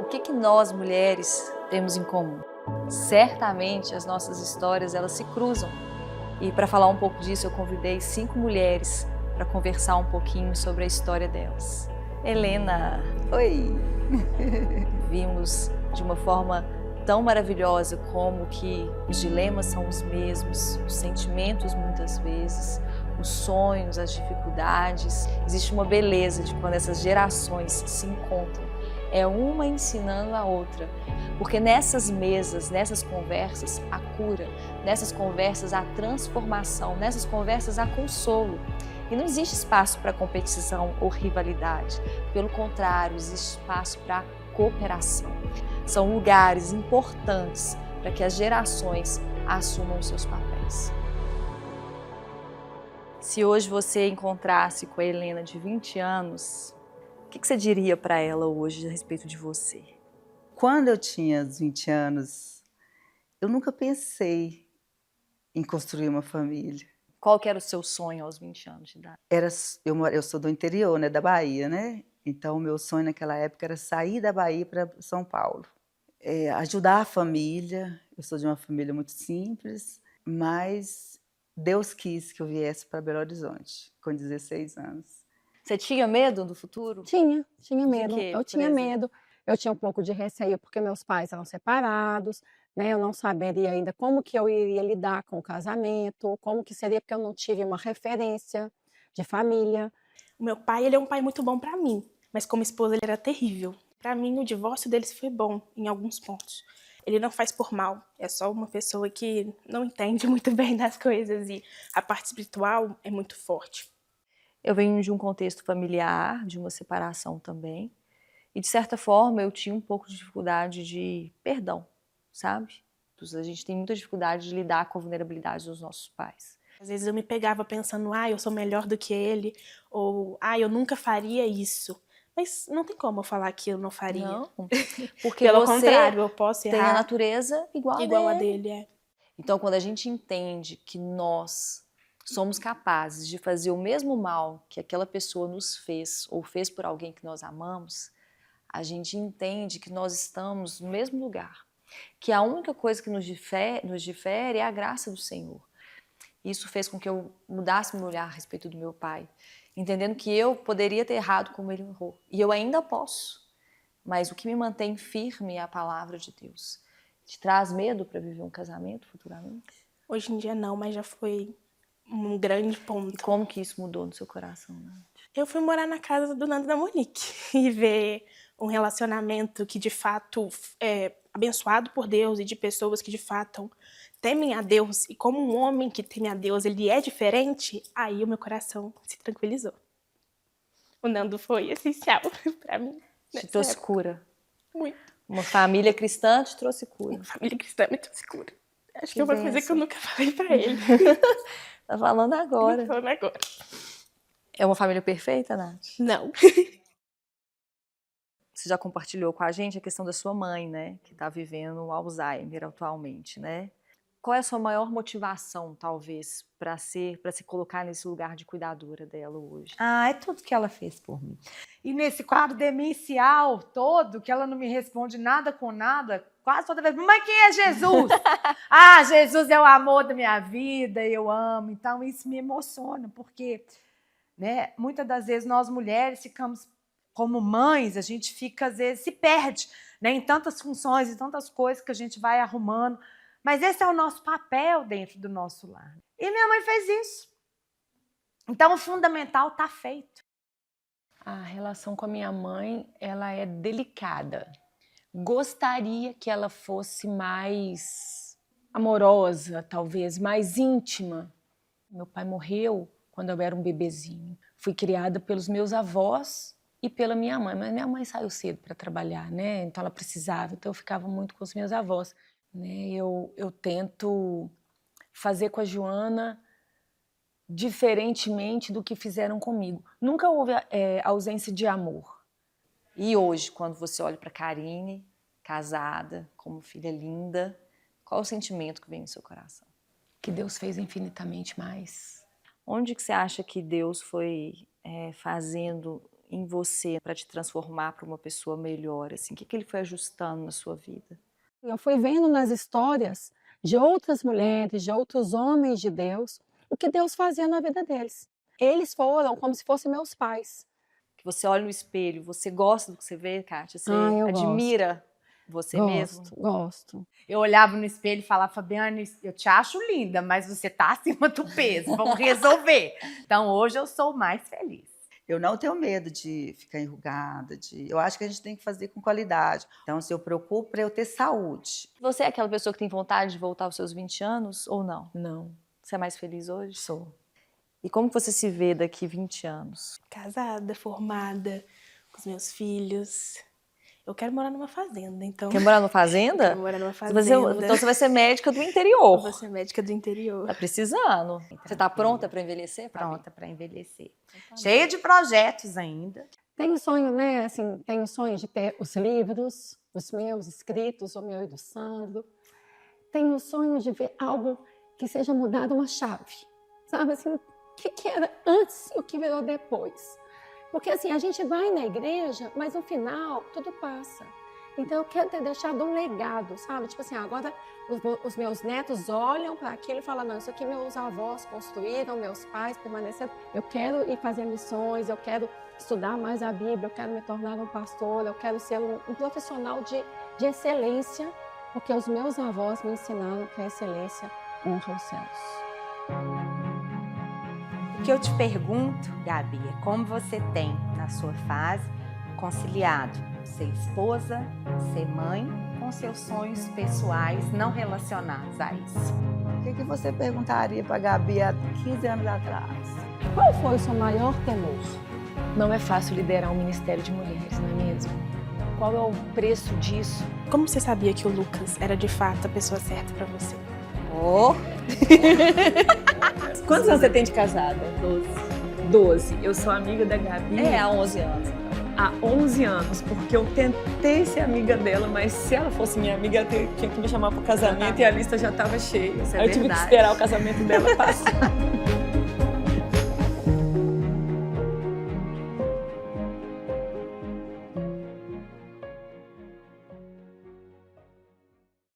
O que nós, mulheres, temos em comum? Certamente as nossas histórias, elas se cruzam. E para falar um pouco disso, eu convidei 5 mulheres para conversar um pouquinho sobre a história delas. Helena, Oi! vimos de uma forma tão maravilhosa como que os dilemas são os mesmos, os sentimentos muitas vezes, os sonhos, as dificuldades. Existe uma beleza de quando essas gerações se encontram. É uma ensinando a outra, porque nessas mesas, nessas conversas, há cura, nessas conversas há transformação, nessas conversas há consolo. E não existe espaço para competição ou rivalidade, pelo contrário, existe espaço para cooperação. São lugares importantes para que as gerações assumam seus papéis. Se hoje você encontrasse com a Helena de 20 anos, o que você diria para ela hoje a respeito de você? Quando eu tinha os 20 anos, eu nunca pensei em construir uma família. Qual que era o seu sonho aos 20 anos de idade? Eu sou do interior, né, da Bahia, né? Então, o meu sonho naquela época era sair da Bahia para São Paulo. Ajudar a família. Eu sou de uma família muito simples, mas Deus quis que eu viesse para Belo Horizonte, com 16 anos. Você tinha medo do futuro? Tinha De medo. quê, Eu por tinha exemplo? medo. Eu tinha um pouco de receio, porque meus pais eram separados, né, eu não saberia ainda como que eu iria lidar com o casamento, como que seria, porque eu não tive uma referência de família. O meu pai, ele é um pai muito bom pra mim, mas como esposa ele era terrível. Pra mim, o divórcio deles foi bom em alguns pontos. Ele não faz por mal, é só uma pessoa que não entende muito bem das coisas e a parte espiritual é muito forte. Eu venho de um contexto familiar, de uma separação também, e de certa forma eu tinha um pouco de dificuldade de perdão, sabe? A gente tem muita dificuldade de lidar com a vulnerabilidade dos nossos pais. Às vezes eu me pegava pensando, eu sou melhor do que ele, ou eu nunca faria isso. Mas não tem como eu falar que eu não faria. Não, porque Pelo você contrário, eu posso tem a errar natureza igual igual dele. a dele. É. Então, quando a gente entende que nós somos capazes de fazer o mesmo mal que aquela pessoa nos fez ou fez por alguém que nós amamos, a gente entende que nós estamos no mesmo lugar, que a única coisa que nos difere é a graça do Senhor. Isso fez com que eu mudasse meu olhar a respeito do meu pai, entendendo que eu poderia ter errado como ele errou, e eu ainda posso, mas o que me mantém firme é a palavra de Deus. Te traz medo para viver um casamento futuramente? Hoje em dia não, mas já foi um grande E ponto. como que isso mudou no seu coração, Nath? Eu fui morar na casa do Nando e da Monique e ver um relacionamento que de fato é abençoado por Deus e de pessoas que de fato temem a Deus, e como um homem que teme a Deus, ele é diferente, aí o meu coração se tranquilizou. O Nando foi essencial para mim. Te trouxe cura. Muito. Uma família cristã te trouxe cura. Uma família cristã me trouxe cura. Acho que Que é uma coisa que eu bênção. nunca falei para ele. Tá falando agora. Tô falando agora. É uma família perfeita, Nath? Não. Você já compartilhou com a gente a questão da sua mãe, né? Que tá vivendo Alzheimer atualmente, né? Qual é a sua maior motivação, talvez, para se colocar nesse lugar de cuidadora dela hoje? É tudo que ela fez por mim. E nesse quadro demencial todo, que ela não me responde nada com nada, quase toda vez, mãe, quem é Jesus? Jesus é o amor da minha vida, eu amo. Então isso me emociona, porque, né, muitas das vezes nós mulheres ficamos como mães, a gente fica, às vezes, se perde, né, em tantas funções, em tantas coisas que a gente vai arrumando. Mas esse é o nosso papel dentro do nosso lar. E minha mãe fez isso. Então, o fundamental está feito. A relação com a minha mãe, ela é delicada. Gostaria que ela fosse mais amorosa, talvez, mais íntima. Meu pai morreu quando eu era um bebezinho. Fui criada pelos meus avós e pela minha mãe, mas minha mãe saiu cedo para trabalhar, né? Então ela precisava, então eu ficava muito com os meus avós. Né? Eu tento fazer com a Joana diferentemente do que fizeram comigo. Nunca houve ausência de amor. E hoje, quando você olha para Karine, casada, como filha linda, qual o sentimento que vem no seu coração? Que Deus fez infinitamente mais. Onde que você acha que Deus foi fazendo em você para te transformar para uma pessoa melhor? Assim, o que ele foi ajustando na sua vida? Eu fui vendo nas histórias de outras mulheres, de outros homens de Deus, o que Deus fazia na vida deles. Eles foram como se fossem meus pais. Que você olha no espelho, você gosta do que você vê, Kátia? Você Eu admira você mesmo? Gosto. Eu olhava no espelho e falava, Fabiane, eu te acho linda, mas você tá acima do peso, vamos resolver. Então hoje eu sou mais feliz. Eu não tenho medo de ficar enrugada, eu acho que a gente tem que fazer com qualidade. Então, se eu preocupo para eu ter saúde. Você é aquela pessoa que tem vontade de voltar aos seus 20 anos ou não? Não, Você é mais feliz hoje? sou. E como você se vê daqui 20 anos? Casada, formada, com os meus filhos. Eu quero morar numa fazenda, então. Quer morar numa fazenda? Quero morar numa Então fazenda. você vai ser médica do Eu interior. vou ser médica do interior. Tá precisando. Você tá pronta para envelhecer? Fabi? Pronta para envelhecer. Cheia de projetos ainda. Tenho sonho, né? Assim, tenho sonho de ter os livros, os meus escritos, o meu e do Sandro. Tenho sonho de ver algo que seja mudado, uma chave. Sabe assim, o que era antes e o que virou depois. Porque assim, a gente vai na igreja, mas no final tudo passa. Então eu quero ter deixado um legado, sabe? Tipo assim, agora os meus netos olham para aquilo e falam, não, isso aqui meus avós construíram, meus pais permaneceram. Eu quero ir fazer missões, eu quero estudar mais a Bíblia, eu quero me tornar um pastor, eu quero ser um profissional de excelência, porque os meus avós me ensinaram que a excelência honra os céus. O que eu te pergunto, Gabi, é como você tem, na sua fase, conciliado ser esposa, ser mãe, com seus sonhos pessoais não relacionados a isso? O que você perguntaria para a Gabi há 15 anos atrás? Qual foi o seu maior temor? Não é fácil liderar um ministério de mulheres, não é mesmo? Qual é o preço disso? Como você sabia que o Lucas era de fato a pessoa certa para você? Oh! Quantos anos você tem de casada? 12. Eu sou amiga da Gabi Há 11 anos. há 11 anos, porque eu tentei ser amiga dela, mas se ela fosse minha amiga, ela tinha que me chamar para o casamento e a lista já estava cheia. Isso é Aí eu tive que verdade. esperar o casamento dela passar.